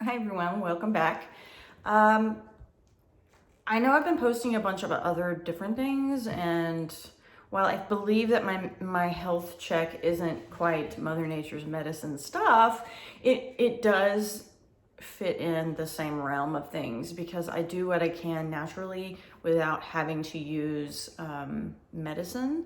Hi everyone, welcome back. I know I've been posting a bunch of other different things, and while I believe that my health check isn't quite Mother Nature's Medicine stuff, it does fit in the same realm of things because I do what I can naturally without having to use medicine.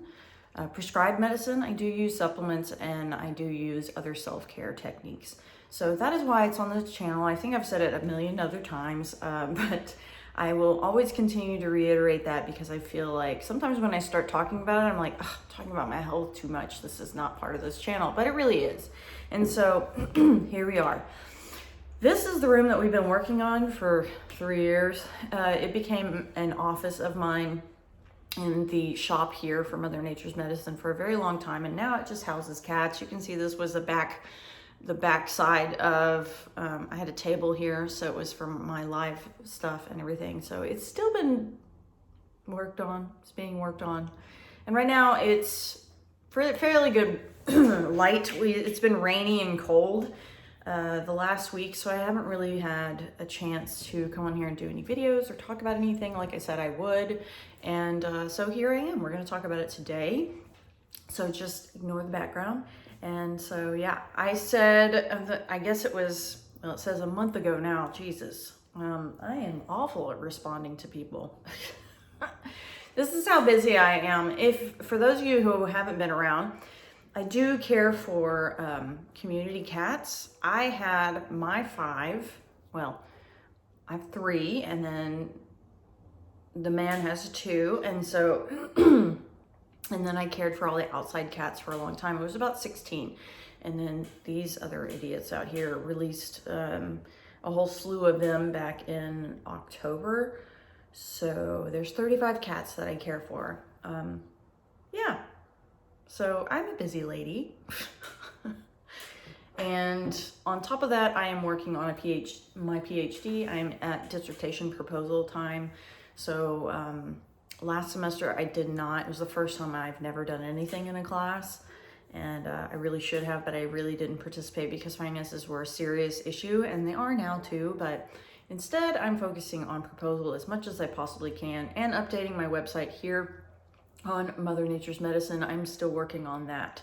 Prescribed medicine. I do use supplements and I do use other self-care techniques. So that is why it's on this channel. I think I've said it a million other times, but I will always continue to reiterate that because I feel like sometimes when I start talking about it, I'm like, talking about my health too much. This is not part of this channel, but it really is. And so here we are. This is the room that we've been working on for 3 years. It became an office of mine in the shop here for Mother Nature's Medicine for a very long time, and now it just houses cats. You can see this was the back side of, I had a table here, so it was for my live stuff and everything. So it's still been worked on. It's being worked on. And right now it's fairly good light. It's been rainy and cold the last week, so I haven't really had a chance to come on here and do any videos or talk about anything like I said I would. And so here I am. We're going to talk about it today. So just ignore the background. And so, yeah, I said, I guess it was, well, it says a month ago now, Jesus. I am awful at responding to people. This is how busy I am. For those of you who haven't been around, I do care for community cats. I had my 5, well, I have 3, and then the man has 2, and so, and then I cared for all the outside cats for a long time. It was about 16, and then these other idiots out here released a whole slew of them back in October. So there's 35 cats that I care for. Yeah. So I'm a busy lady. And on top of that, I am working on my PhD. I'm at dissertation proposal time. So last semester I did not. It was the first time I've never done anything in a class. And I really should have, but I really didn't participate because finances were a serious issue, and they are now too. But instead, I'm focusing on proposal as much as I possibly can and updating my website here on Mother Nature's Medicine. I'm still working on that.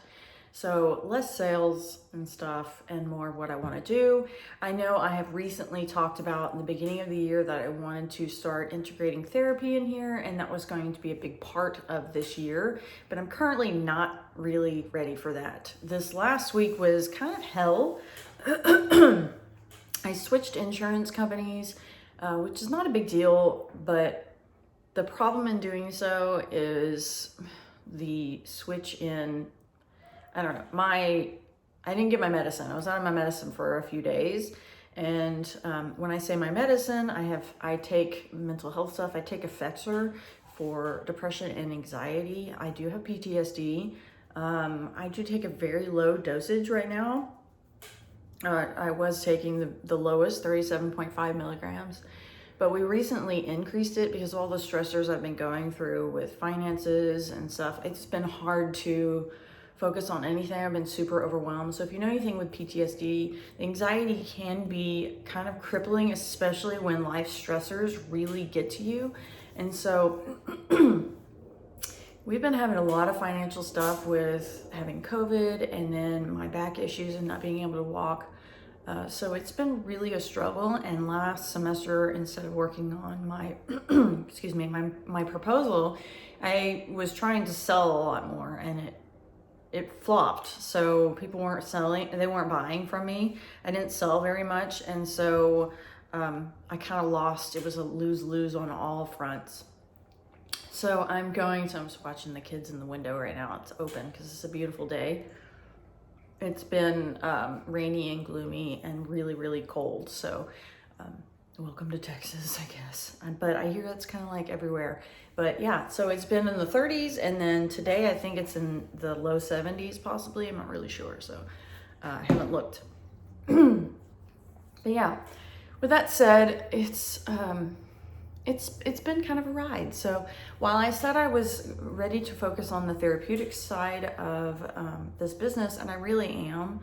So less sales and stuff and more what I want to do. I know I have recently talked about in the beginning of the year that I wanted to start integrating therapy in here, and that was going to be a big part of this year, but I'm currently not really ready for that. This last week was kind of hell. I switched insurance companies, which is not a big deal, but the problem in doing so is the switch in, I don't know, I didn't get my medicine. I was out of my medicine for a few days. And when I say my medicine, I take mental health stuff. I take Effexor for depression and anxiety. I do have PTSD. I do take a very low dosage right now. I was taking the lowest, 37.5 milligrams. But we recently increased it because of all the stressors I've been going through with finances and stuff. It's been hard to focus on anything. I've been super overwhelmed. So if you know anything with PTSD, anxiety can be kind of crippling, especially when life stressors really get to you. And so we've been having a lot of financial stuff with having COVID and then my back issues and not being able to walk. So it's been really a struggle. And last semester, instead of working on my, excuse me, my proposal, I was trying to sell a lot more, and it flopped. So people weren't selling, they weren't buying from me. I didn't sell very much. And so I kind of lost. It was a lose-lose on all fronts. So I'm just watching the kids in the window right now. It's open because it's a beautiful day. It's been rainy and gloomy and really, really cold. So welcome to Texas, I guess. But I hear that's kind of like everywhere. But yeah, so it's been in the 30s, and then today I think it's in the low 70s possibly. I'm not really sure, so I haven't looked. But yeah, with that said, it's been kind of a ride. So while I said I was ready to focus on the therapeutic side of this business, and I really am,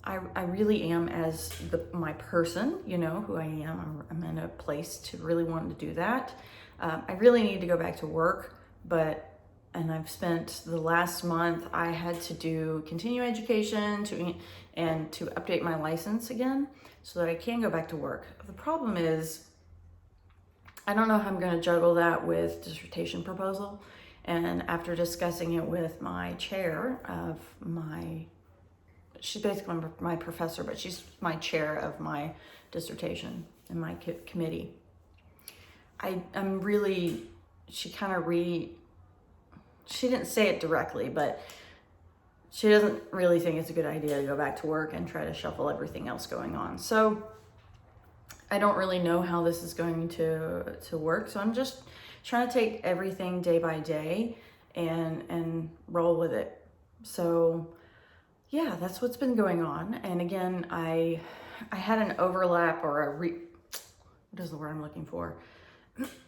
I really am as my person, you know, who I am. I'm in a place to really want to do that. I really need to go back to work, and I've spent the last month, I had to do continuing education and to update my license again so that I can go back to work. The problem is, I don't know how I'm going to juggle that with dissertation proposal. And after discussing it with my chair of she's basically my professor, but she's my chair of my dissertation in my committee. I'm really, she didn't say it directly, but she doesn't really think it's a good idea to go back to work and try to shuffle everything else going on. So I don't really know how this is going to work. So I'm just trying to take everything day by day and roll with it. So yeah, that's what's been going on. And again, I had an overlap or what is the word I'm looking for?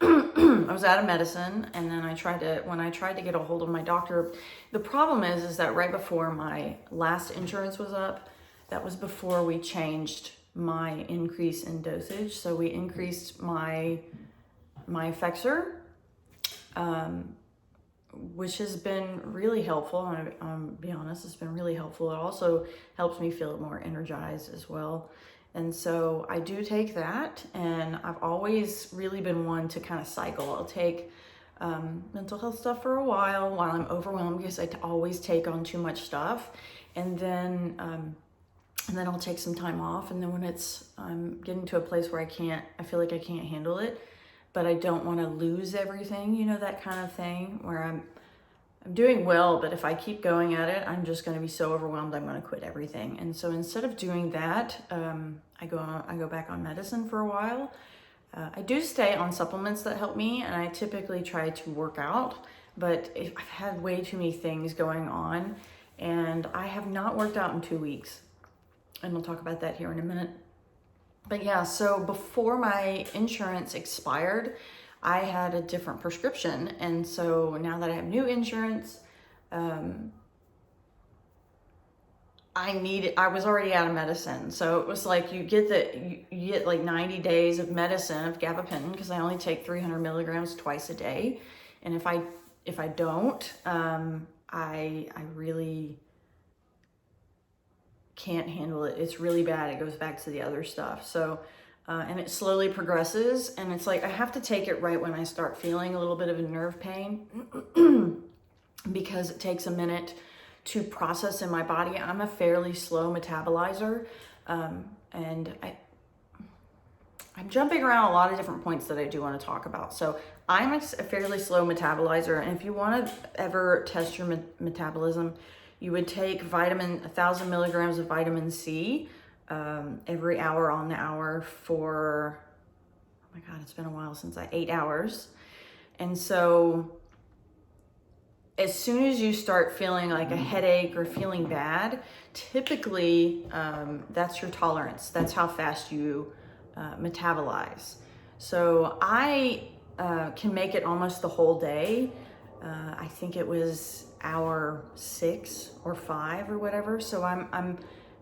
I was out of medicine, and then when I tried to get a hold of my doctor, the problem is that right before my last insurance was up, that was before we changed my increase in dosage. So we increased my Effexor, which has been really helpful. I'll be honest, it's been really helpful. It also helps me feel more energized as well. And so I do take that, and I've always really been one to kind of cycle. I'll take mental health stuff for a while I'm overwhelmed, because I always take on too much stuff. And then I'll take some time off. And then when I'm getting to a place where I feel like I can't handle it, but I don't want to lose everything, you know, that kind of thing, where I'm doing well, but if I keep going at it, I'm just going to be so overwhelmed, I'm going to quit everything. And so instead of doing that, I go back on medicine for a while. I do stay on supplements that help me, and I typically try to work out, but I've had way too many things going on, and I have not worked out in 2 weeks. And we'll talk about that here in a minute. But yeah, so before my insurance expired, I had a different prescription. And so now that I have new insurance, I was already out of medicine. So it was like you get like 90 days of medicine of gabapentin, because I only take 300 milligrams twice a day. And if I don't, I really can't handle it. It's really bad. It goes back to the other stuff. So and it slowly progresses, and it's like I have to take it right when I start feeling a little bit of a nerve pain because it takes a minute to process in my body. I'm a fairly slow metabolizer, and I'm jumping around a lot of different points that I do want to talk about. So I'm a fairly slow metabolizer, and if you want to ever test your metabolism, you would take 1,000 milligrams of vitamin C every hour on the hour for, oh my God, it's been a while since 8 hours. And so as soon as you start feeling like a headache or feeling bad, typically that's your tolerance. That's how fast you metabolize. So I can make it almost the whole day. I think it was hour 6 or 5 or whatever. So I'm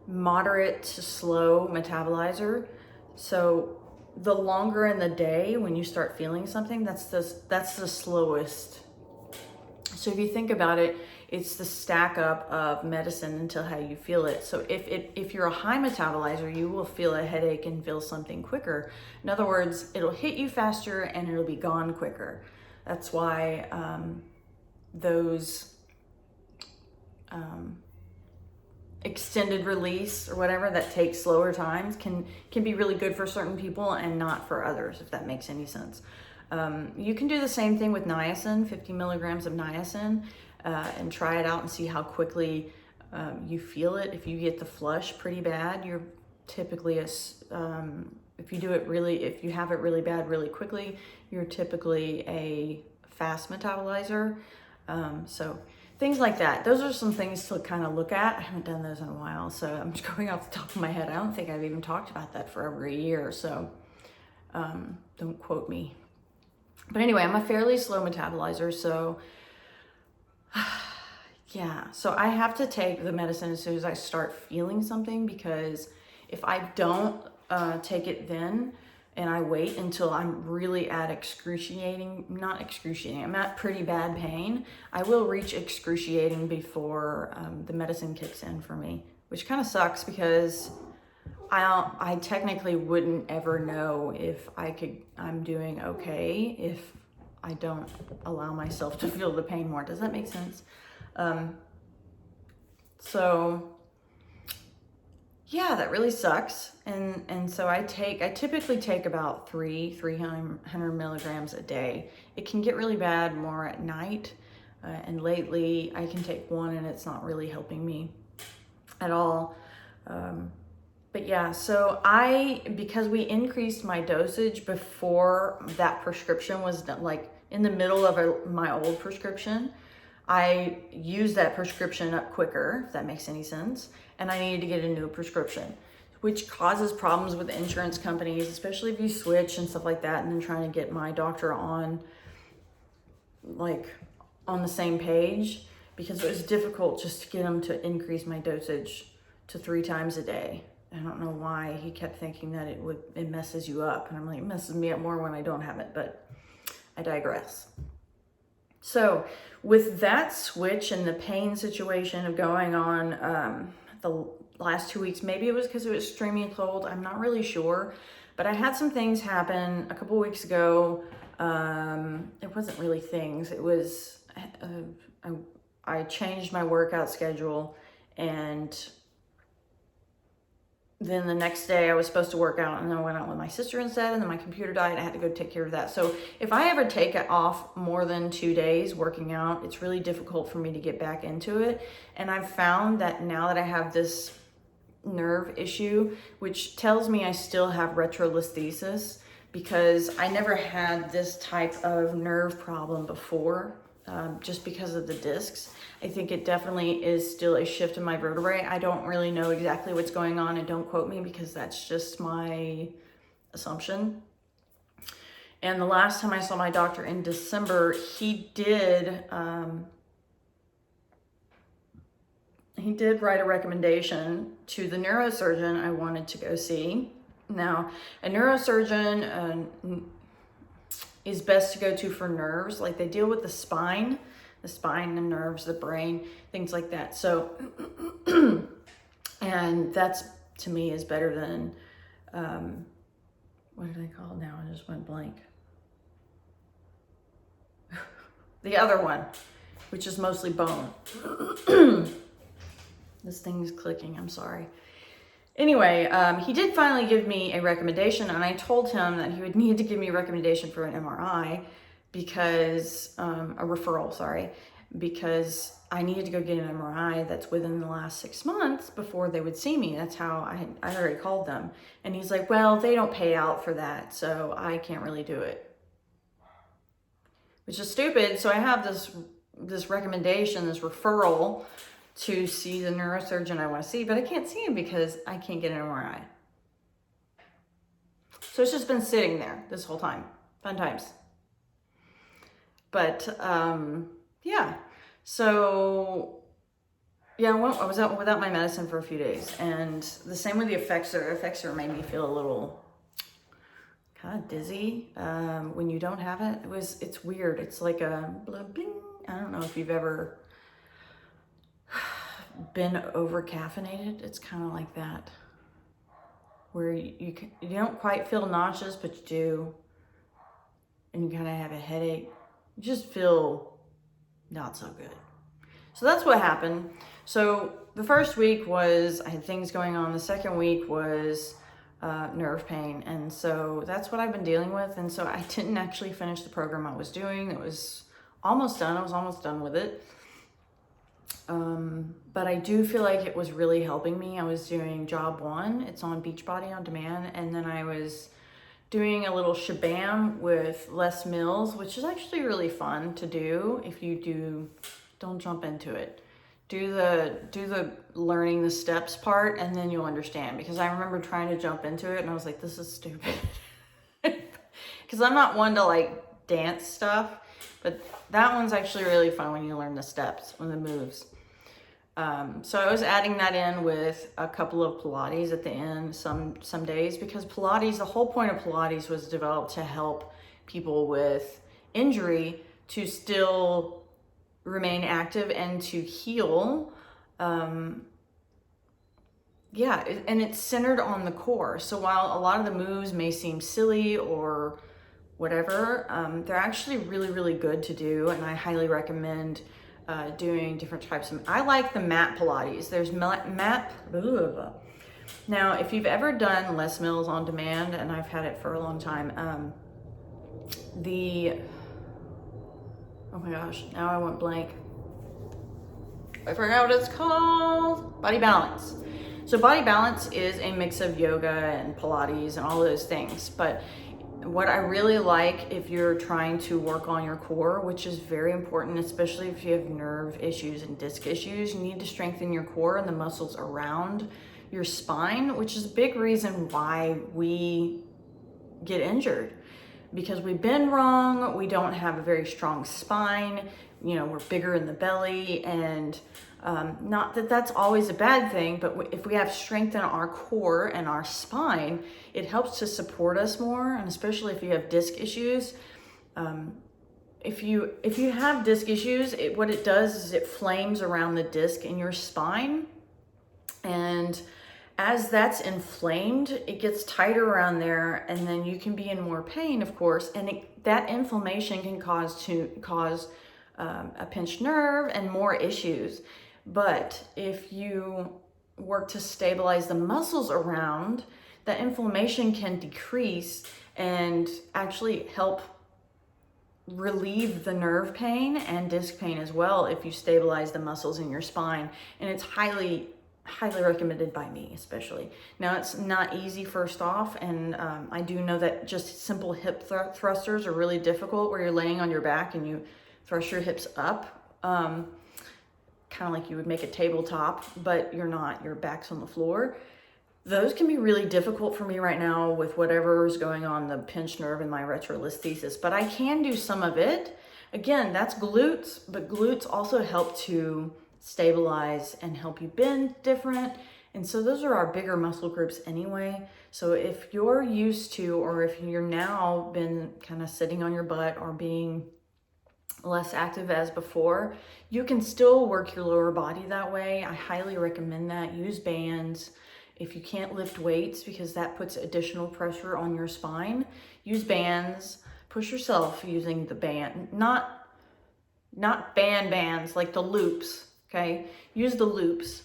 moderate to slow metabolizer. So the longer in the day when you start feeling something, that's the slowest. So if you think about it, it's the stack up of medicine until how you feel it. So if you're a high metabolizer, you will feel a headache and feel something quicker. In other words, it'll hit you faster and it'll be gone quicker. That's why those extended release or whatever that takes slower times can be really good for certain people and not for others, if that makes any sense. You can do the same thing with niacin, 50 milligrams of niacin, and try it out and see how quickly you feel it. If you get the flush pretty bad, you're typically if you have it really bad really quickly, you're typically a fast metabolizer. So things like that. Those are some things to kind of look at. I haven't done those in a while, so I'm just going off the top of my head. I don't think I've even talked about that for over a year, so don't quote me. But anyway, I'm a fairly slow metabolizer, so Yeah, so I have to take the medicine as soon as I start feeling something, because if I don't take it then, and I wait until I'm really at not excruciating, I'm at pretty bad pain, I will reach excruciating before the medicine kicks in for me, which kind of sucks because I technically wouldn't ever know if I'm doing okay if I don't allow myself to feel the pain more. Does that make sense? So yeah, that really sucks. And so I typically take about 300 milligrams a day. It can get really bad more at night. And lately I can take one and it's not really helping me at all. But yeah, so because we increased my dosage before that prescription was done, like in the middle of my old prescription, I used that prescription up quicker, if that makes any sense, and I needed to get a new prescription, which causes problems with insurance companies, especially if you switch and stuff like that, and then trying to get my doctor on the same page, because it was difficult just to get him to increase my dosage to 3 times a day. I don't know why he kept thinking that it messes you up, and I'm like, it messes me up more when I don't have it, but I digress. So with that switch and the pain situation of going on the last 2 weeks, maybe it was because it was extremely cold, I'm not really sure, but I had some things happen a couple weeks ago. It wasn't really things, it was I changed my workout schedule, and then the next day I was supposed to work out, and then I went out with my sister instead, and then my computer died. I had to go take care of that. So if I ever take it off more than 2 days working out, it's really difficult for me to get back into it. And I've found that now that I have this nerve issue, which tells me I still have retrolisthesis, because I never had this type of nerve problem before, just because of the discs. I think it definitely is still a shift in my vertebrae. I don't really know exactly what's going on, and don't quote me because that's just my assumption. And the last time I saw my doctor in December, he did write a recommendation to the neurosurgeon I wanted to go see. Now, a neurosurgeon is best to go to for nerves. Like, they deal with the spine, the nerves, the brain, things like that. So, and that's, to me, is better than, what did I call it now? I just went blank. The other one, which is mostly bone. This thing is clicking, I'm sorry. Anyway, he did finally give me a recommendation, and I told him that he would need to give me a recommendation for an MRI, because, a referral, sorry, because I needed to go get an MRI that's within the last 6 months before they would see me. That's how I already called them. And he's like, well, they don't pay out for that, so I can't really do it. Which is stupid. So I have this recommendation, this referral to see the neurosurgeon I want to see, but I can't see him because I can't get an MRI. So it's just been sitting there this whole time. Fun times. But yeah, so yeah, I was out without my medicine for a few days, and the same with the Effexor. Effexor made me feel a little kind of dizzy when you don't have it. It's weird. It's like a bling. I don't know if you've ever been over caffeinated. It's kind of like that, where you don't quite feel nauseous, but you do, and you kind of have a headache. You just feel not so good. So that's what happened. So the first week was I had things going on. The second week was nerve pain, and so that's what I've been dealing with. And so I didn't actually finish the program I was doing. It was almost done. I was almost done with it. But I do feel like it was really helping me. I was doing job 1. It's on Beachbody on demand. And then I was doing a little shabam with Les Mills, which is actually really fun to do. If you do, don't jump into it. Do the learning the steps part, and then you'll understand. Because I remember trying to jump into it and I was like, this is stupid. Because I'm not one to like dance stuff, but that one's actually really fun when you learn the steps, when the moves. So I was adding that in with a couple of Pilates at the end some days, because Pilates, the whole point of Pilates was developed to help people with injury to still remain active and to heal. Yeah, and it's centered on the core. So while a lot of the moves may seem silly or whatever, they're actually really, really good to do, and I highly recommend doing different types of. I like the mat Pilates. There's mat. Now, if you've ever done Les Mills on demand, and I've had it for a long time, oh my gosh, now I went blank. I forgot what it's called. Body Balance. So Body Balance is a mix of yoga and Pilates and all those things. But what I really like, if you're trying to work on your core, which is very important, especially if you have nerve issues and disc issues, you need to strengthen your core and the muscles around your spine, which is a big reason why we get injured. Because we bend wrong, we don't have a very strong spine, you know, we're bigger in the belly, and not that that's always a bad thing, but if we have strength in our core and our spine, it helps to support us more, and especially if you have disc issues. If you have disc issues, what it does is it flames around the disc in your spine, and as that's inflamed, it gets tighter around there, and then you can be in more pain, of course, and that inflammation can cause a pinched nerve and more issues. But if you work to stabilize the muscles around, that inflammation can decrease and actually help relieve the nerve pain and disc pain as well if you stabilize the muscles in your spine. And it's highly recommended by me, especially. Now, it's not easy first off, and I do know that just simple hip thrusters are really difficult, where you're laying on your back and you thrust your hips up, kind of like you would make a tabletop, but you're not, your back's on the floor. Those can be really difficult for me right now with whatever is going on, the pinched nerve and my retrolisthesis, but I can do some of it. Again, that's glutes, but glutes also help to stabilize and help you bend different. And so those are our bigger muscle groups anyway. So if you're used to, or if you're now been kind of sitting on your butt or being less active as before, you can still work your lower body that way. I highly recommend that. Use bands. If you can't lift weights, because that puts additional pressure on your spine, use bands. Push yourself using the band, not bands, like the loops. Okay, use the loops.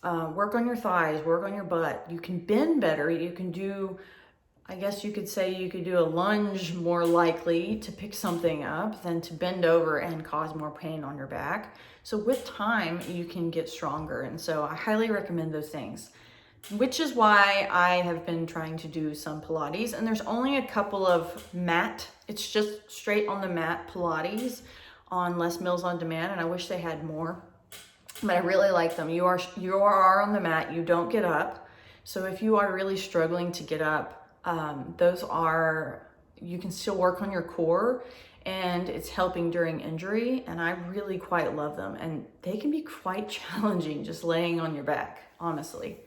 Work on your thighs, work on your butt. You can bend better. You can do, I guess you could say you could do a lunge more likely to pick something up than to bend over and cause more pain on your back. So with time, you can get stronger. And so I highly recommend those things, which is why I have been trying to do some Pilates. And there's only a couple of mat, it's just straight on the mat Pilates on Les Mills on Demand, and I wish they had more. But I really like them. You are on the mat, you don't get up. So if you are really struggling to get up, you can still work on your core, and it's helping during injury, and I really quite love them. And they can be quite challenging just laying on your back, honestly.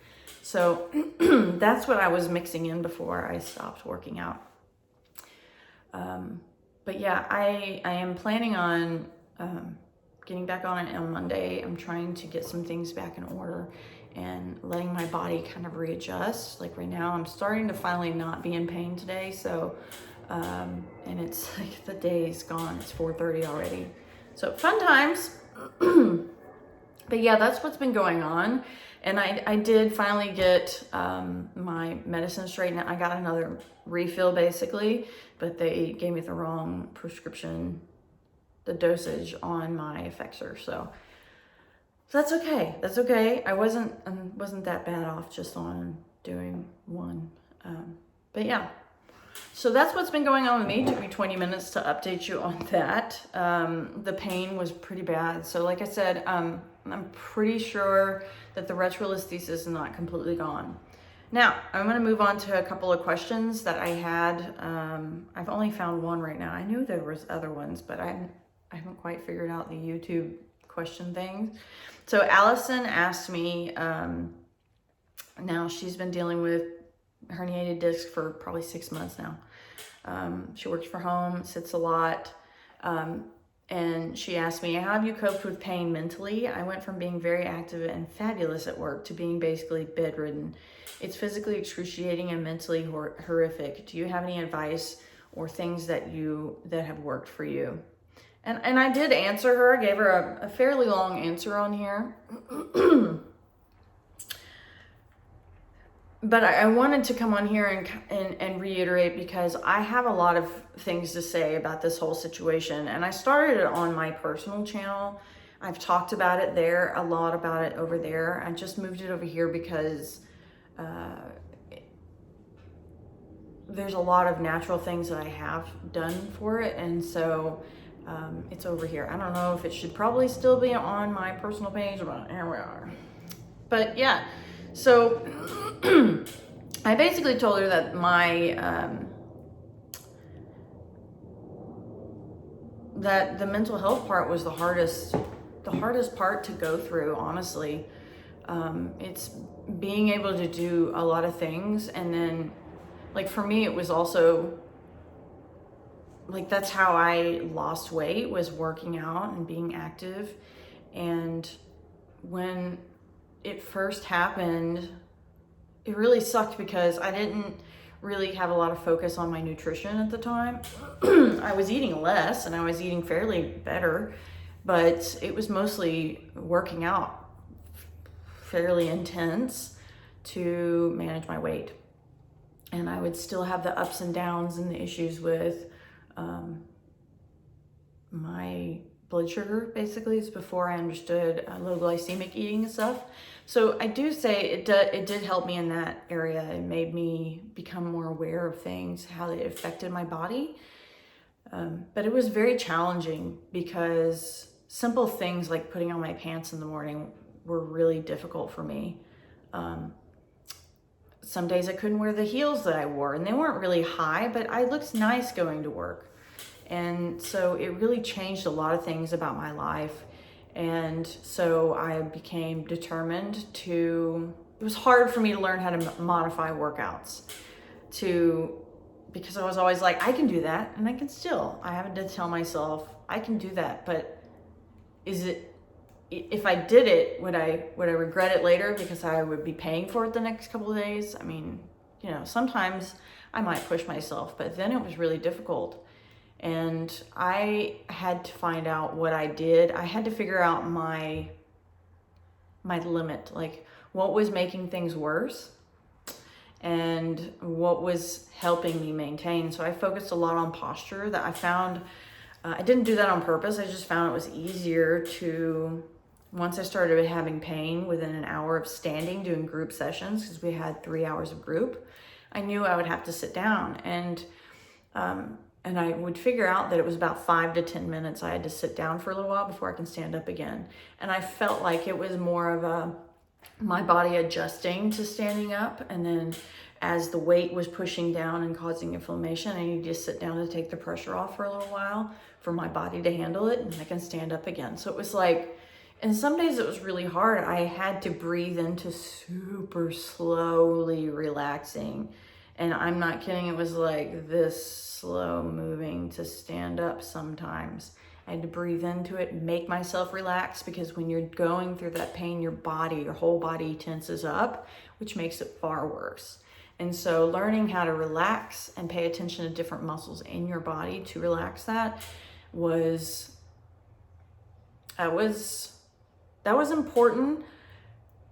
So that's what I was mixing in before I stopped working out. But yeah, I am planning on getting back on it on Monday. I'm trying to get some things back in order and letting my body kind of readjust. Like right now, I'm starting to finally not be in pain today. So, and it's like the day is gone. It's 4:30 already. So fun times. But yeah, that's what's been going on. And I did finally get my medicine straightened out. I got another refill basically, but they gave me the wrong prescription, the dosage on my Effexor. So that's okay. That's okay. I wasn't that bad off just on doing one. But yeah, so that's what's been going on with me. It took me 20 minutes to update you on that. The pain was pretty bad. So like I said, I'm pretty sure that the retrolisthesis is not completely gone. Now, I'm going to move on to a couple of questions that I had. I've only found one right now. I knew there was other ones, but I haven't quite figured out the YouTube question things. So Allison asked me, now she's been dealing with herniated disc for probably 6 months now. She works from home, sits a lot. And she asked me, how have you coped with pain mentally? I went from being very active and fabulous at work to being basically bedridden. It's physically excruciating and mentally horrific. Do you have any advice or things that have worked for you? And I did answer her. I gave her a fairly long answer on here. But I wanted to come on here and reiterate, because I have a lot of things to say about this whole situation. And I started it on my personal channel. I've talked about it there, a lot about it over there. I just moved it over here because there's a lot of natural things that I have done for it. And so it's over here. I don't know if it should probably still be on my personal page, but here we are. But yeah. So I basically told her that that the mental health part was the hardest part to go through, honestly. It's being able to do a lot of things. And then, like, for me, it was also, like, that's how I lost weight, was working out and being active. And when it first happened, it really sucked because I didn't really have a lot of focus on my nutrition at the time. I was eating less and I was eating fairly better, but it was mostly working out fairly intense to manage my weight. And I would still have the ups and downs and the issues with my blood sugar. Basically, it's before I understood low glycemic eating and stuff. So I do say it did help me in that area. It made me become more aware of things, how they affected my body. But it was very challenging because simple things like putting on my pants in the morning were really difficult for me. Some days I couldn't wear the heels that I wore, and they weren't really high, but I looked nice going to work. And so it really changed a lot of things about my life. And so I became determined it was hard for me to learn how to modify workouts because I was always like, I can do that, and I have to tell myself I can do that. But if I did it, would I regret it later because I would be paying for it the next couple of days? I mean, sometimes I might push myself, but then it was really difficult. And I had to find out what I did. I had to figure out my limit, like what was making things worse and what was helping me maintain. So I focused a lot on posture. That I found, I didn't do that on purpose. I just found it was easier to, once I started having pain within an hour of standing, doing group sessions, because we had 3 hours of group, I knew I would have to sit down. And I would figure out that it was about 5 to 10 minutes I had to sit down for a little while before I can stand up again. And I felt like it was more of my body adjusting to standing up. And then as the weight was pushing down and causing inflammation, I needed to sit down to take the pressure off for a little while for my body to handle it, and I can stand up again. So it was like, and some days it was really hard. I had to breathe into super slowly relaxing. And I'm not kidding, it was like this slow moving to stand up sometimes. I had to breathe into it, make myself relax, because when you're going through that pain, your whole body tenses up, which makes it far worse. And so learning how to relax and pay attention to different muscles in your body to relax that was important.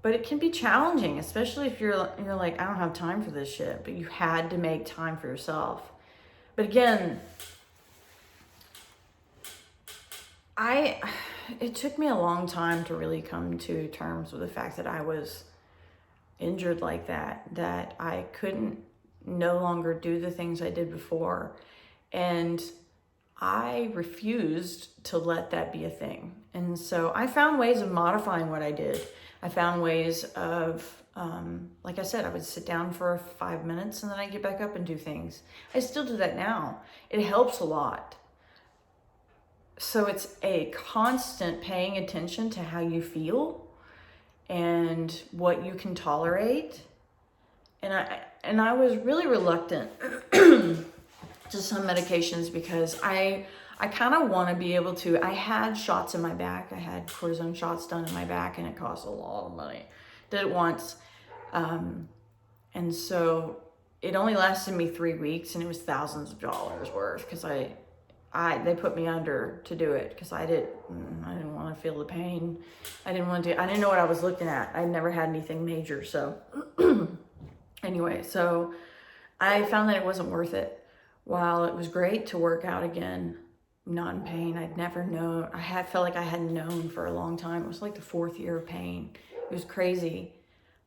But it can be challenging, especially if you're like, I don't have time for this shit, but you had to make time for yourself. But again, it took me a long time to really come to terms with the fact that I was injured like that I couldn't no longer do the things I did before. And I refused to let that be a thing. And so I found ways of modifying what I did. I found ways of, like I said, I would sit down for 5 minutes and then I get back up and do things. I still do that now. It helps a lot. So it's a constant paying attention to how you feel and what you can tolerate. And I was really reluctant to some medications because I kind of want to be able to. I had shots in my back. I had cortisone shots done in my back, and it cost a lot of money. Did it once, and so it only lasted me 3 weeks, and it was thousands of dollars worth because they put me under to do it because I didn't want to feel the pain. I didn't know what I was looking at. I never had anything major, so anyway, so I found that it wasn't worth it. While it was great to work out again, not in pain, I'd never known. Felt like I hadn't known for a long time. It was like the 4th year of pain. It was crazy.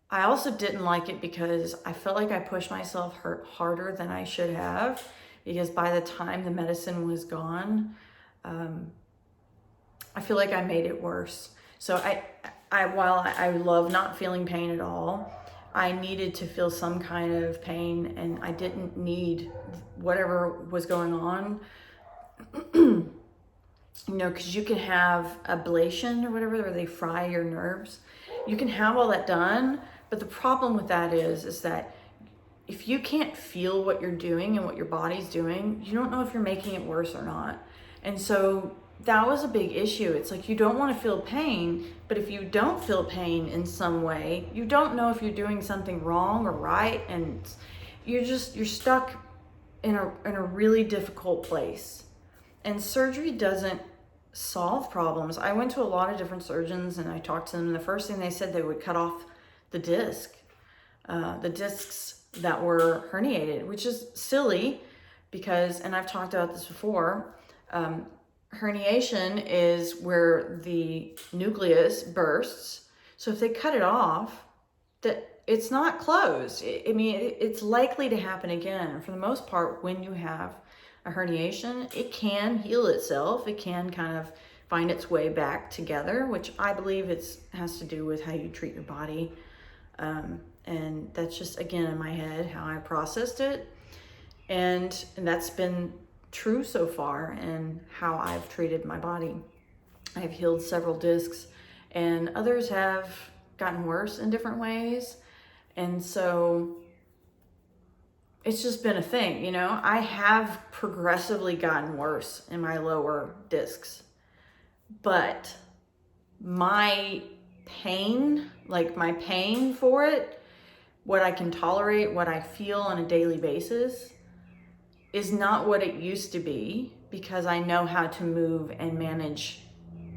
I also didn't like it because I felt like I pushed myself harder than I should have, because by the time the medicine was gone, I feel like I made it worse. So while I love not feeling pain at all, I needed to feel some kind of pain, and I didn't need whatever was going on. Because you can have ablation or whatever, where they fry your nerves. You can have all that done, but the problem with that is that if you can't feel what you're doing and what your body's doing, you don't know if you're making it worse or not. And so that was a big issue. It's like you don't want to feel pain, but if you don't feel pain in some way, you don't know if you're doing something wrong or right, and you're stuck in a really difficult place. And surgery doesn't solve problems. I went to a lot of different surgeons and I talked to them, and the first thing they said, they would cut off the discs that were herniated, which is silly because, and I've talked about this before, herniation is where the nucleus bursts. So if they cut it off, that it's not closed. It's likely to happen again. For the most part, when you have a herniation, it can heal itself. It can kind of find its way back together, which I believe has to do with how you treat your body. And that's just, again, in my head, how I processed it. And that's been true so far in how I've treated my body. I've healed several discs, and others have gotten worse in different ways. And so it's just been a thing, I have progressively gotten worse in my lower discs, but my pain for it, what I can tolerate, what I feel on a daily basis, is not what it used to be, because I know how to move and manage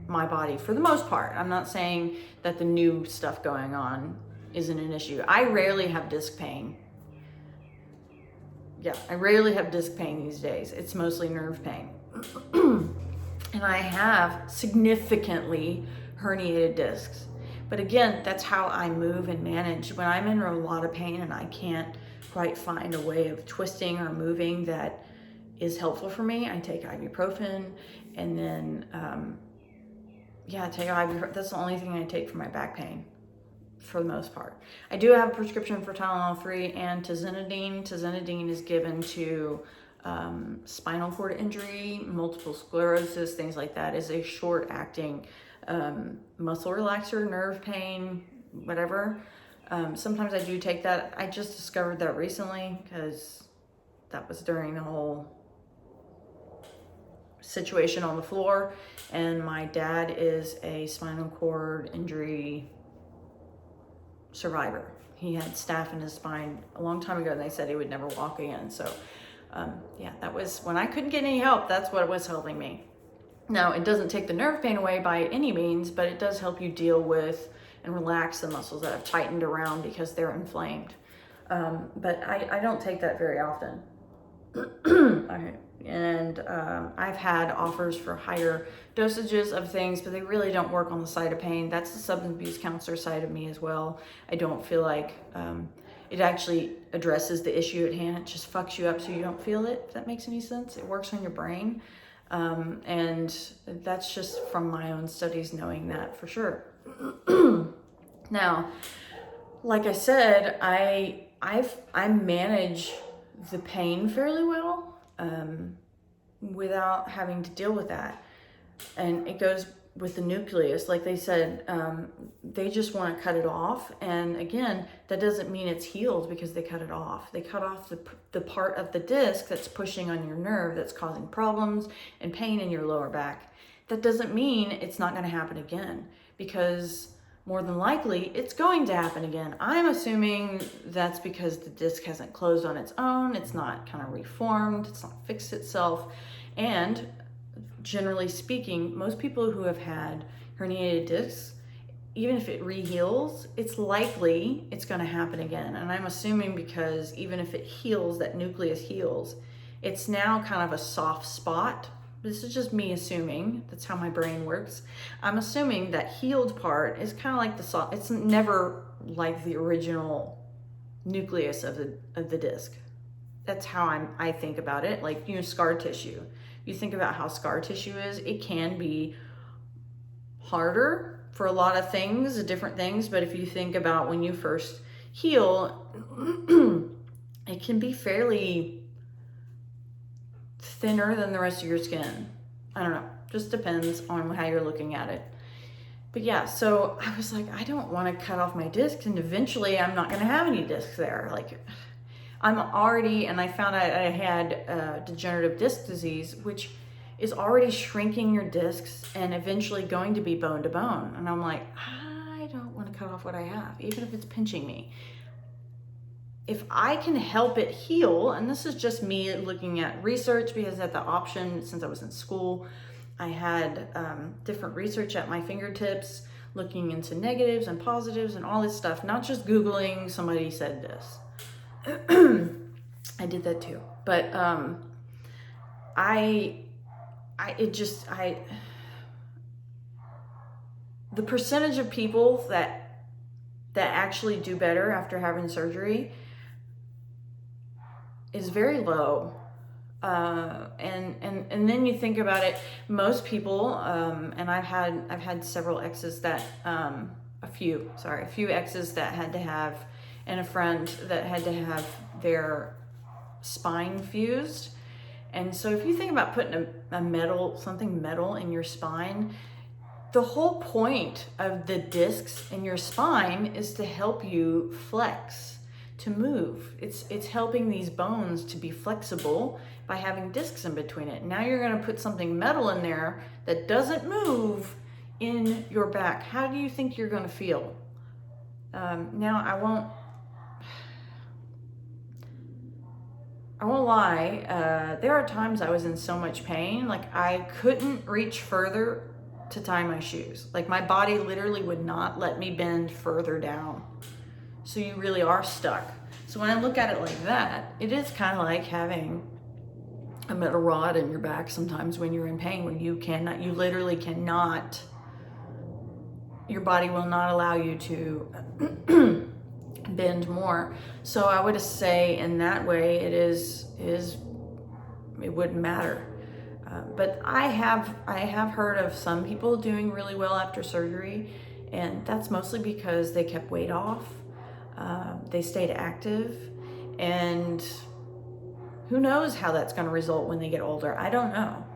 my body for the most part. I'm not saying that the new stuff going on isn't an issue. I rarely have disc pain. Yeah, I rarely have disc pain these days. It's mostly nerve pain. And I have significantly herniated discs. But again, that's how I move and manage. When I'm in a lot of pain and I can't quite find a way of twisting or moving that is helpful for me, I take ibuprofen, and then, I take ibuprofen. That's the only thing I take for my back pain, for the most part. I do have a prescription for Tylenol 3 and tizanidine. Tizanidine is given to spinal cord injury, multiple sclerosis, things like that. It's a short-acting muscle relaxer, nerve pain, whatever. Sometimes I do take that. I just discovered that recently because that was during the whole situation on the floor, and my dad is a spinal cord injury survivor. He had staph in his spine a long time ago, and they said he would never walk again. So that was when I couldn't get any help. That's what was helping me. Now, it doesn't take the nerve pain away by any means, but it does help you deal with and relax the muscles that have tightened around because they're inflamed. But I don't take that very often. I've had offers for higher dosages of things, but they really don't work on the side of pain. That's the substance abuse counselor side of me as well. I don't feel like it actually addresses the issue at hand. It just fucks you up so you don't feel it, if that makes any sense. It works on your brain. And that's just from my own studies knowing that for sure. Now, like I said, I manage the pain fairly well, without having to deal with that. And it goes with the nucleus. Like they said, they just want to cut it off. And again, that doesn't mean it's healed because they cut it off. They cut off the part of the disc that's pushing on your nerve, that's causing problems and pain in your lower back. That doesn't mean it's not going to happen again, because more than likely it's going to happen again. I'm assuming that's because the disc hasn't closed on its own. It's not kind of reformed. It's not fixed itself. And generally speaking, most people who have had herniated discs, even if it reheals, it's likely it's going to happen again. And I'm assuming because even if it heals, that nucleus heals, it's now kind of a soft spot. This is just me assuming. That's how my brain works. I'm assuming that healed part is kind of like the soft. It's never like the original nucleus of the disc. That's how I think about it. Like, scar tissue. You think about how scar tissue is, it can be harder for a lot of things, different things. But if you think about when you first heal, it can be fairly thinner than the rest of your skin. I don't know, just depends on how you're looking at it. But yeah, so I was like, I don't want to cut off my discs, and eventually I'm not going to have any discs there. Like, I'm already, and I found out I had degenerative disc disease, which is already shrinking your discs and eventually going to be bone to bone. And I'm like, I don't want to cut off what I have, even if it's pinching me. If I can help it heal, and this is just me looking at research, because at the option, since I was in school, I had different research at my fingertips, looking into negatives and positives and all this stuff, not just Googling somebody said this. I did that too, but the percentage of people that actually do better after having surgery is very low. And then you think about it, most people, and I've had several exes that, a few exes that had to have, and a friend that had to have their spine fused. And so if you think about putting something metal in your spine, the whole point of the discs in your spine is to help you flex, to move. It's helping these bones to be flexible by having discs in between it. Now you're going to put something metal in there that doesn't move in your back. How do you think you're going to feel? Now I won't lie. There are times I was in so much pain, like I couldn't reach further to tie my shoes. Like my body literally would not let me bend further down. So you really are stuck. So when I look at it like that, it is kind of like having a metal rod in your back sometimes when you're in pain, when you literally cannot, your body will not allow you to bend more. So I would say in that way, it wouldn't matter. But I have heard of some people doing really well after surgery, and that's mostly because they kept weight off, they stayed active, and who knows how that's going to result when they get older. I don't know.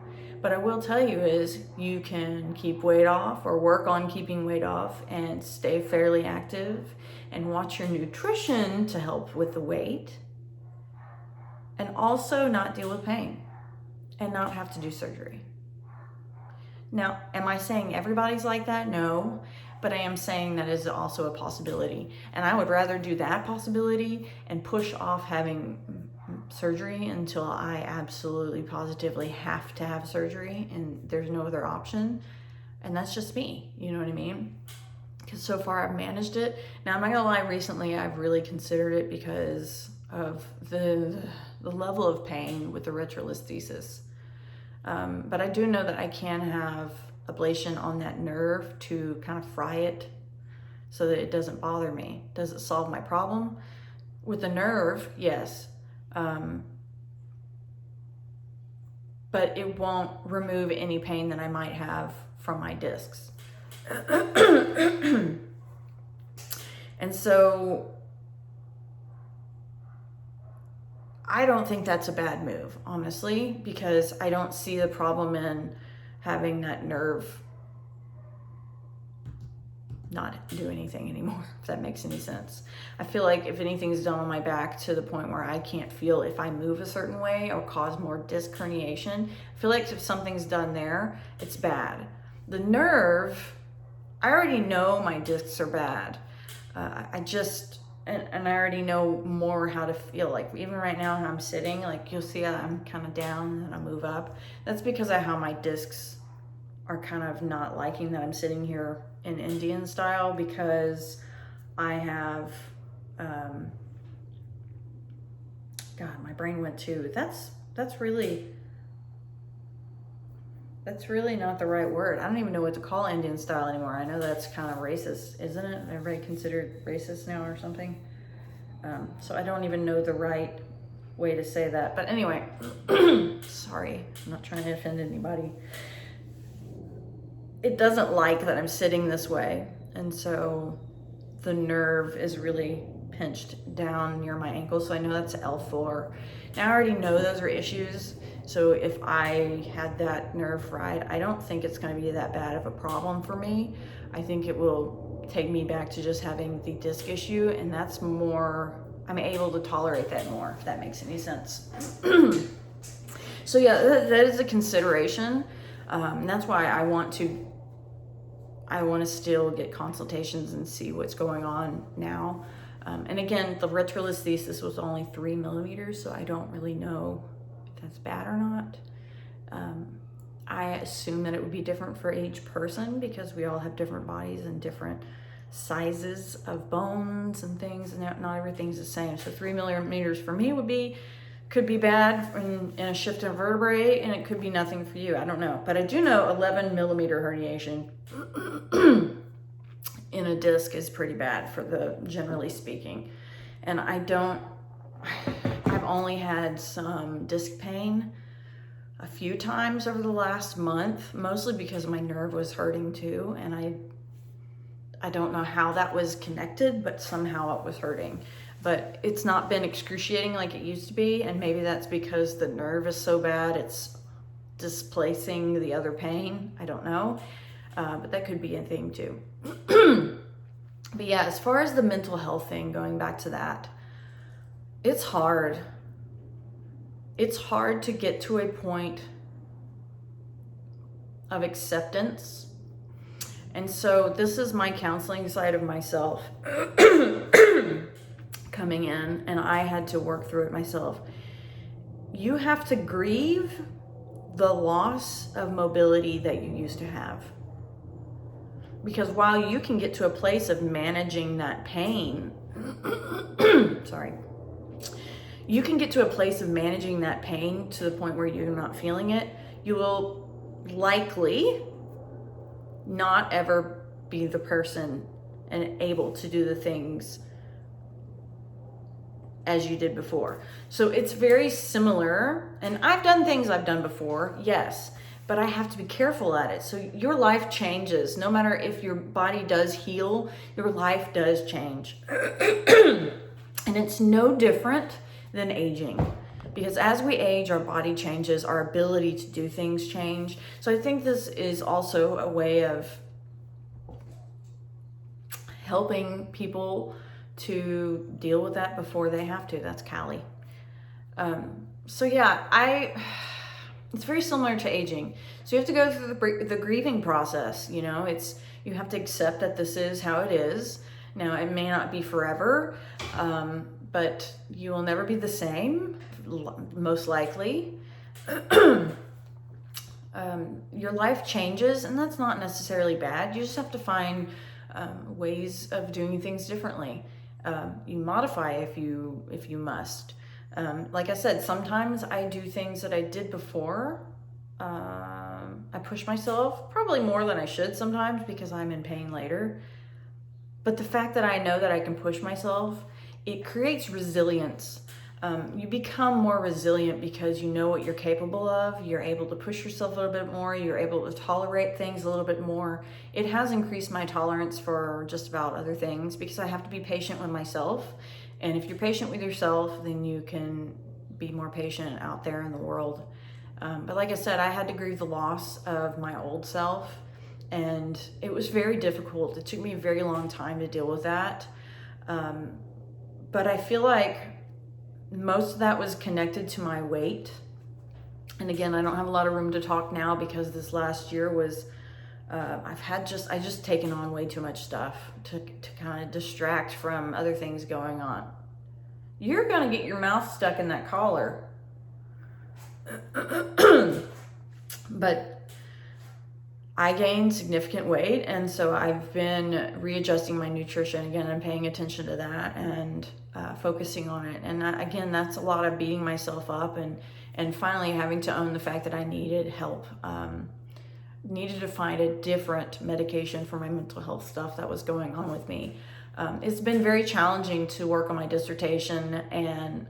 But I will tell you is you can keep weight off or work on keeping weight off and stay fairly active and watch your nutrition to help with the weight, and also not deal with pain and not have to do surgery. Now, am I saying everybody's like that? No, but I am saying that is also a possibility. And I would rather do that possibility and push off having surgery until I absolutely positively have to have surgery and there's no other option. And that's just me, you know what I mean? Because so far I've managed it. Now I'm not gonna lie, recently I've really considered it because of the level of pain with the retrolisthesis. But I do know that I can have ablation on that nerve to kind of fry it so that it doesn't bother me. Does it solve my problem? With the nerve, yes. But it won't remove any pain that I might have from my discs. And so I don't think that's a bad move, honestly, because I don't see the problem in having that nerve not do anything anymore, if that makes any sense. I feel like if anything's done on my back to the point where I can't feel if I move a certain way or cause more disc herniation, I feel like if something's done there, it's bad. The nerve, I already know my discs are bad. And I already know more how to feel. Like even right now when I'm sitting, like you'll see I'm kind of down and I move up. That's because of how my discs are kind of not liking that I'm sitting here in Indian style, because I have, God, my brain went to, that's really not the right word. I don't even know what to call Indian style anymore. I know that's kind of racist, isn't it? Everybody considered racist now or something. So I don't even know the right way to say that. But anyway, sorry, I'm not trying to offend anybody. It doesn't like that I'm sitting this way. And so the nerve is really pinched down near my ankle. So I know that's L4. Now I already know those are issues. So if I had that nerve fried, I don't think it's going to be that bad of a problem for me. I think it will take me back to just having the disc issue, and that's more, I'm able to tolerate that more, if that makes any sense. So yeah, that is a consideration. And that's why I want to still get consultations and see what's going on now. And again, the retrolisthesis was only 3 millimeters, so I don't really know if that's bad or not. I assume that it would be different for each person because we all have different bodies and different sizes of bones and things, and not everything's the same. So 3 millimeters for me could be bad in a shift in vertebrae, and it could be nothing for you. I don't know. But I do know 11 millimeter herniation in a disc is pretty bad generally speaking. And I've only had some disc pain a few times over the last month, mostly because my nerve was hurting too. And I don't know how that was connected, but somehow it was hurting. But it's not been excruciating like it used to be, and maybe that's because the nerve is so bad it's displacing the other pain. I don't know, but that could be a thing too. But yeah, as far as the mental health thing, going back to that, it's hard. It's hard to get to a point of acceptance. And so this is my counseling side of myself coming in, and I had to work through it myself. You have to grieve the loss of mobility that you used to have. Because while you can get to a place of managing that pain, you can get to a place of managing that pain to the point where you're not feeling it, you will likely not ever be the person and able to do the things as you did before. So it's very similar, and I've done things I've done before, yes, but I have to be careful at it. So your life changes. No matter if your body does heal, your life does change. And it's no different than aging. Because as we age, our body changes, our ability to do things change. So I think this is also a way of helping people to deal with that before they have to. That's Callie. So yeah, it's very similar to aging. So you have to go through the grieving process. You know, you have to accept that this is how it is. Now, it may not be forever, but you will never be the same, most likely. Your life changes, and that's not necessarily bad. You just have to find ways of doing things differently. You modify if you must. Like I said, sometimes I do things that I did before. I push myself, probably more than I should sometimes because I'm in pain later. But the fact that I know that I can push myself, it creates resilience. You become more resilient because you know what you're capable of. You're able to push yourself a little bit more. You're able to tolerate things a little bit more. It has increased my tolerance for just about other things because I have to be patient with myself. And if you're patient with yourself, then you can be more patient out there in the world. But like I said, I had to grieve the loss of my old self, and it was very difficult. It took me a very long time to deal with that. But I feel like most of that was connected to my weight. And again, I don't have a lot of room to talk now because this last year was, I just taken on way too much stuff to kind of distract from other things going on. You're gonna get your mouth stuck in that collar. But I gained significant weight, and so I've been readjusting my nutrition again and paying attention to that and focusing on it. And again, that's a lot of beating myself up and finally having to own the fact that I needed help. Needed to find a different medication for my mental health stuff that was going on with me. It's been very challenging to work on my dissertation and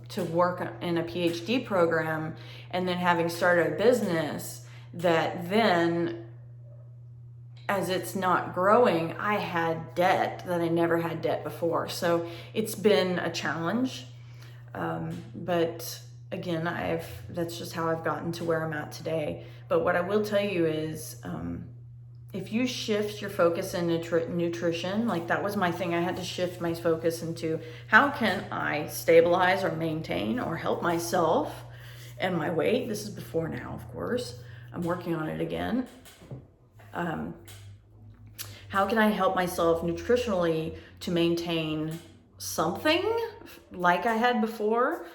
to work in a PhD program, and then having started a business that then, as it's not growing, I had debt that I never had debt before. So it's been a challenge. But again, that's just how I've gotten to where I'm at today. But what I will tell you is, if you shift your focus in nutrition, like that was my thing. I had to shift my focus into how can I stabilize or maintain or help myself and my weight. This is before now, of course. I'm working on it again. How can I help myself nutritionally to maintain something like I had before?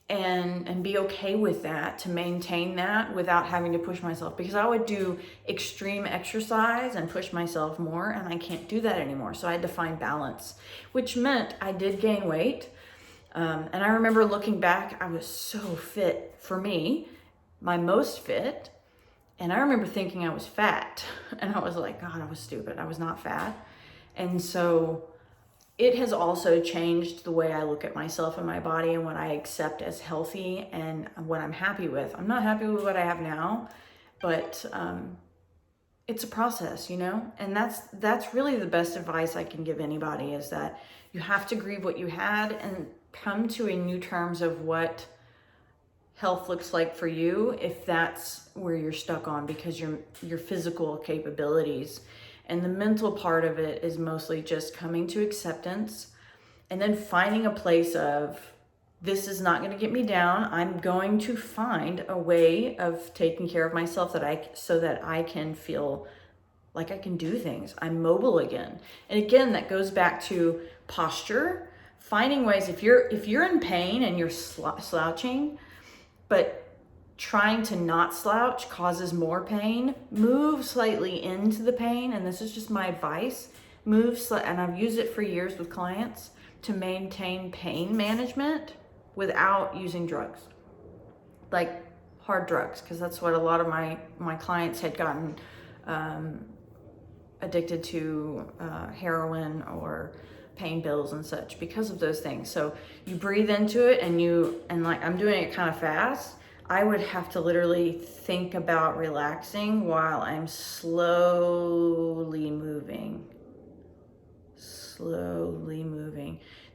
And be okay with that, to maintain that without having to push myself, because I would do extreme exercise and push myself more, and I can't do that anymore. So I had to find balance, which meant I did gain weight. And I remember looking back, I was so fit for me, my most fit. And I remember thinking I was fat, and I was like, God, I was stupid. I was not fat. And so it has also changed the way I look at myself and my body and what I accept as healthy and what I'm happy with. I'm not happy with what I have now, but it's a process, you know? And that's really the best advice I can give anybody, is that you have to grieve what you had and come to a new terms of what health looks like for you, if that's where you're stuck on, because your physical capabilities. And the mental part of it is mostly just coming to acceptance and then finding a place of, this is not going to get me down. I'm going to find a way of taking care of myself so that I can feel like I can do things. I'm mobile again. And again, that goes back to posture, finding ways. If you're in pain and you're slouching, but trying to not slouch causes more pain, move slightly into the pain. And this is just my advice. And I've used it for years with clients to maintain pain management without using drugs, like hard drugs, because that's what a lot of my clients had gotten addicted to, heroin or pain pills and such, because of those things. So you breathe into it, and like I'm doing it kind of fast. I would have to literally think about relaxing while I'm slowly moving.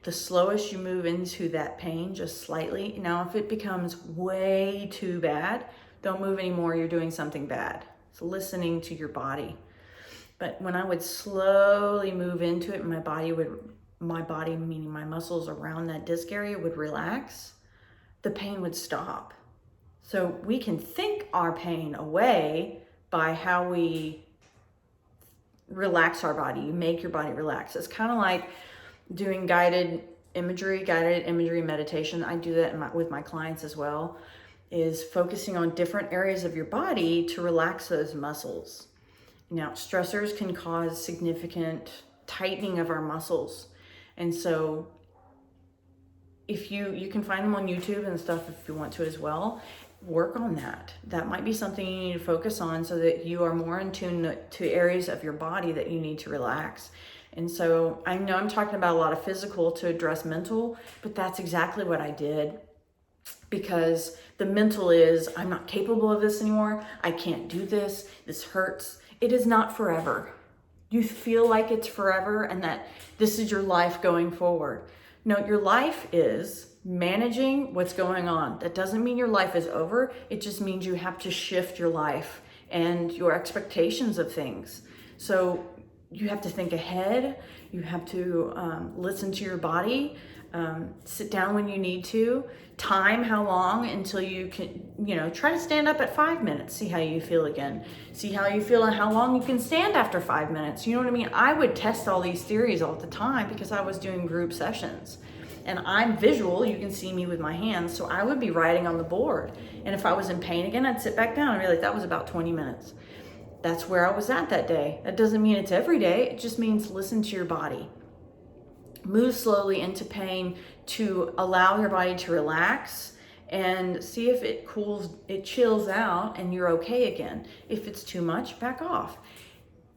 The slowest you move into that pain, just slightly. Now, if it becomes way too bad, don't move anymore. You're doing something bad. It's listening to your body. But when I would slowly move into it, my body, meaning my muscles around that disc area, would relax, the pain would stop. So we can think our pain away by how we relax our body. You make your body relax. It's kind of like doing guided imagery meditation. I do that with my clients as well, is focusing on different areas of your body to relax those muscles. Now, stressors can cause significant tightening of our muscles. And so if you can find them on YouTube and stuff if you want to as well. Work on that. That might be something you need to focus on, so that you are more in tune to areas of your body that you need to relax. And so I know I'm talking about a lot of physical to address mental, but that's exactly what I did, because the mental is, I'm not capable of this anymore. I can't do this. This hurts. It is not forever. You feel like it's forever and that this is your life going forward. No, your life is managing what's going on. That doesn't mean your life is over. It just means you have to shift your life and your expectations of things. So you have to think ahead. You have to listen to your body, sit down when you need to, time how long until you can, try to stand up at 5 minutes, see how you feel again. See how you feel and how long you can stand after 5 minutes. You know what I mean? I would test all these theories all the time because I was doing group sessions. And I'm visual, you can see me with my hands, so I would be writing on the board. And if I was in pain again, I'd sit back down and be like, that was about 20 minutes. That's where I was at that day. That doesn't mean it's every day, it just means listen to your body. Move slowly into pain to allow your body to relax and see if it chills out and you're okay again. If it's too much, back off.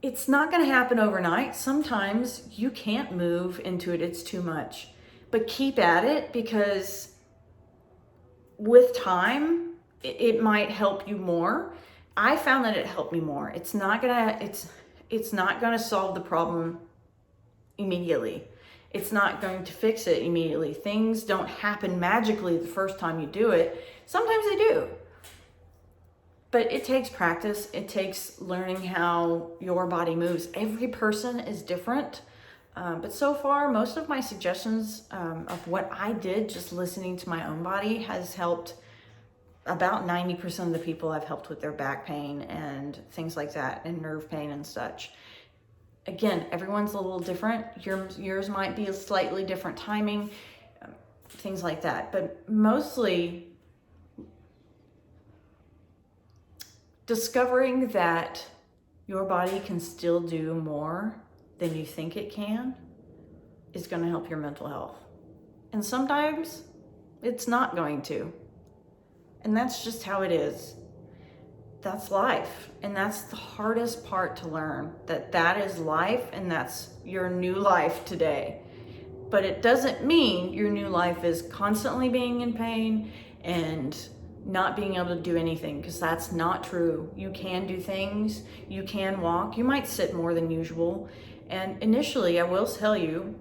It's not gonna happen overnight. Sometimes you can't move into it, it's too much. But keep at it, because with time, it might help you more. I found that it helped me more. It's not gonna solve the problem immediately. It's not going to fix it immediately. Things don't happen magically the first time you do it. Sometimes they do. But it takes practice. It takes learning how your body moves. Every person is different. But so far, most of my suggestions of what I did, just listening to my own body, has helped about 90% of the people I've helped with their back pain and things like that, and nerve pain and such. Again, everyone's a little different. Yours might be a slightly different timing, things like that. But mostly, discovering that your body can still do more than you think it can is going to help your mental health. And sometimes it's not going to. And that's just how it is. That's life. And that's the hardest part to learn, that is life and that's your new life today. But it doesn't mean your new life is constantly being in pain and not being able to do anything, because that's not true. You can do things, you can walk, you might sit more than usual. And initially, I will tell you,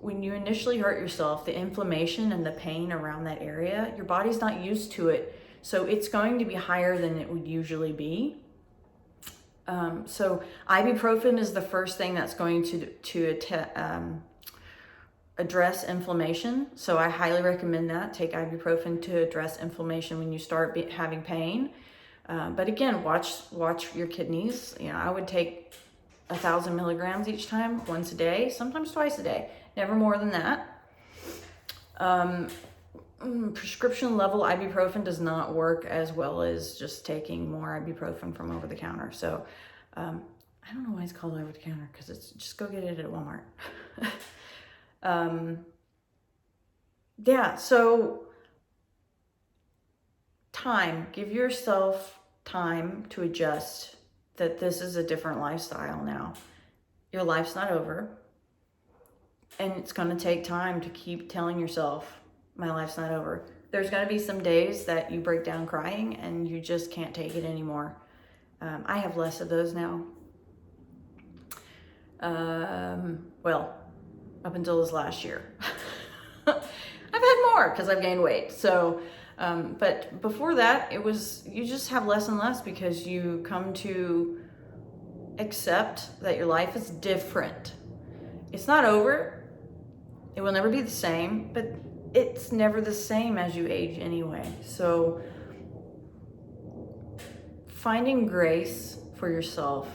when you initially hurt yourself, the inflammation and the pain around that area, your body's not used to it. So it's going to be higher than it would usually be. So ibuprofen is the first thing that's going to address inflammation. So I highly recommend that. Take ibuprofen to address inflammation when you start having pain. But again, watch your kidneys. I would take 1,000 milligrams each time, once a day, sometimes twice a day, never more than that. Prescription level ibuprofen does not work as well as just taking more ibuprofen from over the counter. So I don't know why it's called over the counter, because it's just go get it at Walmart. So time, give yourself time to adjust that this is a different lifestyle now. Your life's not over, and it's going to take time to keep telling yourself, my life's not over. There's going to be some days that you break down crying and you just can't take it anymore. I have less of those now. Well, up until this last year. I've had more because I've gained weight. So, but before that, you just have less and less because you come to accept that your life is different. It's not over. It will never be the same, but it's never the same as you age anyway. So finding grace for yourself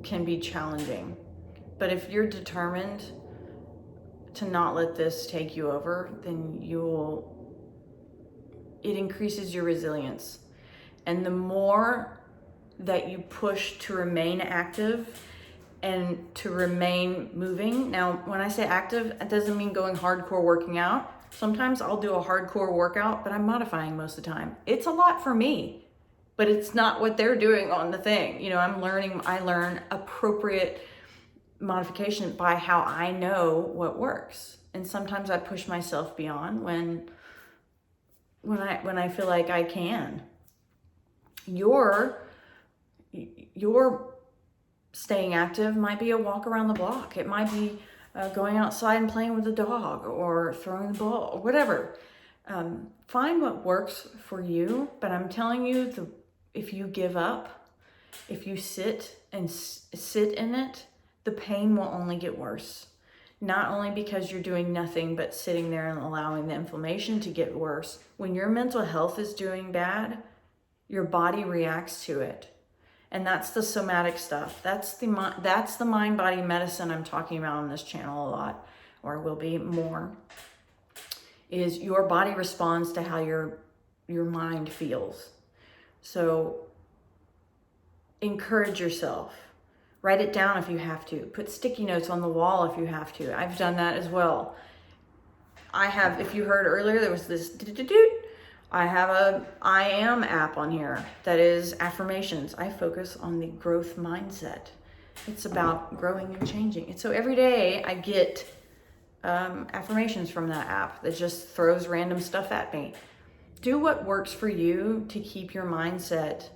can be challenging. But if you're determined to not let this take you over, then it increases your resilience. And the more that you push to remain active and to remain moving. Now, when I say active, it doesn't mean going hardcore working out. Sometimes I'll do a hardcore workout, but I'm modifying most of the time. It's a lot for me, but it's not what they're doing on the thing. I learn appropriate modification by how I know what works. And sometimes I push myself beyond when I feel like I can. Your staying active might be a walk around the block. It might be going outside and playing with the dog or throwing the ball or whatever. Find what works for you, but I'm telling you, if you give up, if you sit in it, the pain will only get worse. Not only because you're doing nothing but sitting there and allowing the inflammation to get worse. When your mental health is doing bad, your body reacts to it. And that's the somatic stuff. That's the mind-body medicine I'm talking about on this channel a lot, or will be more, is your body responds to how your mind feels. So encourage yourself. Write it down if you have to. Put sticky notes on the wall if you have to. I've done that as well. I have, if you heard earlier, there was this I have a I am app on here that is affirmations. I focus on the growth mindset. It's about growing and changing. And so every day I get affirmations from that app that just throws random stuff at me. Do what works for you to keep your mindset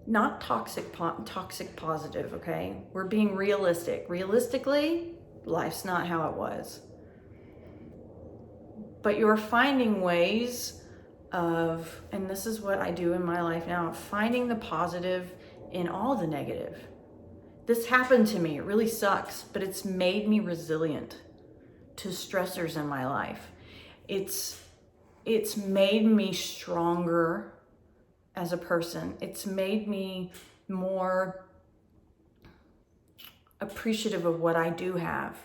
not toxic positive, okay? We're being realistic. Realistically, life's not how it was. But you're finding ways of, and this is what I do in my life now, finding the positive in all the negative. This happened to me. It really sucks, but it's made me resilient to stressors in my life. It's made me stronger as a person. It's made me more appreciative of what I do have.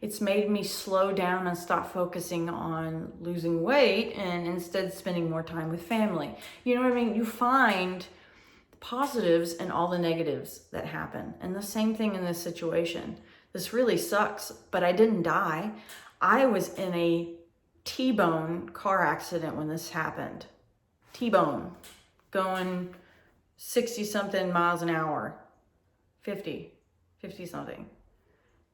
It's made me slow down and stop focusing on losing weight and instead spending more time with family. You know what I mean? You find positives in all the negatives that happen. And the same thing in this situation. This really sucks, but I didn't die. I was in a T-bone car accident when this happened. T-bone, going 60 something miles an hour, 50 something.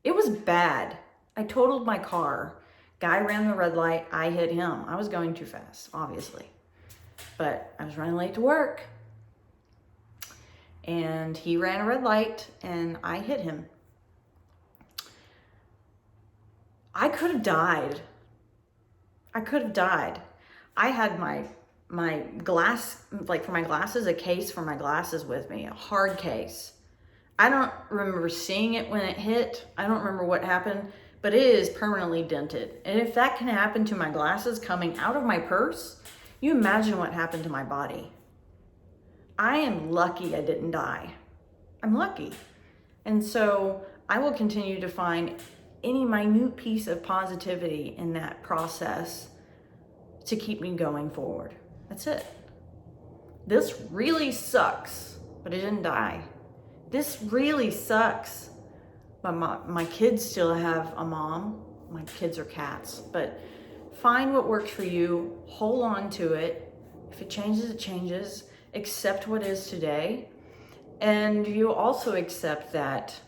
It was bad. I totaled my car. Guy ran the red light. I hit him. I was going too fast, obviously. But I was running late to work. And he ran a red light and I hit him. I could have died. I had my glass, like for my glasses, a case for my glasses with me, a hard case. I don't remember seeing it when it hit. I don't remember what happened, but it is permanently dented. And if that can happen to my glasses coming out of my purse, you imagine what happened to my body. I am lucky I didn't die. I'm lucky. And so I will continue to find any minute piece of positivity in that process to keep me going forward. That's it. This really sucks, but I didn't die. This really sucks. My kids still have a mom. My kids are cats, but find what works for you. Hold on to it. If it changes, it changes. Accept what is today. And you also accept that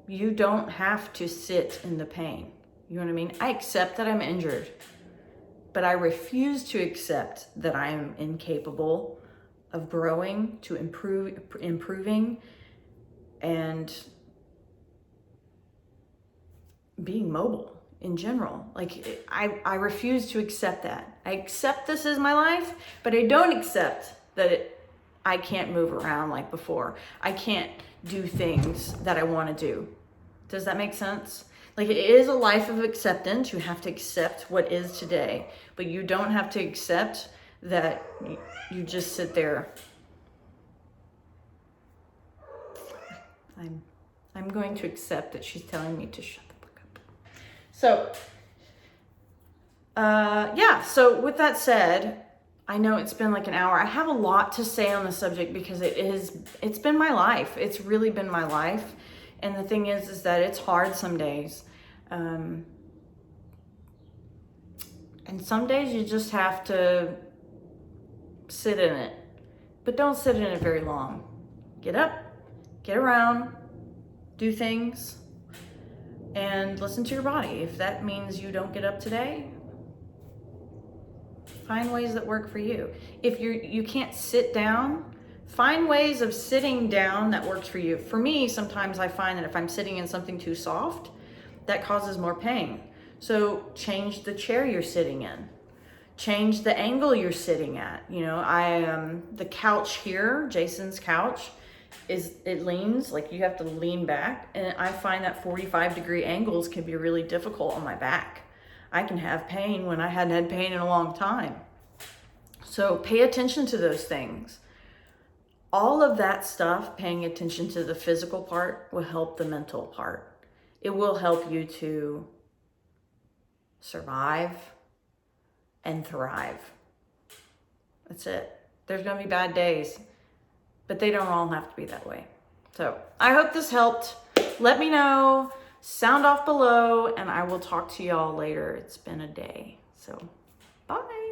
you don't have to sit in the pain. You know what I mean? I accept that I'm injured, but I refuse to accept that I am incapable of growing, to improving, and being mobile in general. Like, I refuse to accept that. I accept this is my life, but I don't accept that I can't move around like before. I can't do things that I want to do. Does that make sense? Like, it is a life of acceptance. You have to accept what is today, but you don't have to accept that you just sit there. I'm going to accept that she's telling me to shut the fuck up. So, yeah, so with that said, I know it's been like an hour. I have a lot to say on the subject because it's been my life. It's really been my life. And the thing is that it's hard some days. And some days you just have to sit in it, but don't sit in it very long. Get up, get around, do things, and listen to your body. If that means you don't get up today, find ways that work for you. If you can't sit down Find ways of sitting down that works for you. For me, sometimes I find that if I'm sitting in something too soft, that causes more pain. So change the chair you're sitting in. Change the angle you're sitting at. You know, the couch here, Jason's couch, it leans, like you have to lean back. And I find that 45-degree angles can be really difficult on my back. I can have pain when I hadn't had pain in a long time. So pay attention to those things. All of that stuff, paying attention to the physical part, will help the mental part. It will help you to survive and thrive. That's it. There's going to be bad days, but they don't all have to be that way. So I hope this helped. Let me know. Sound off below, and I will talk to y'all later. It's been a day. So bye.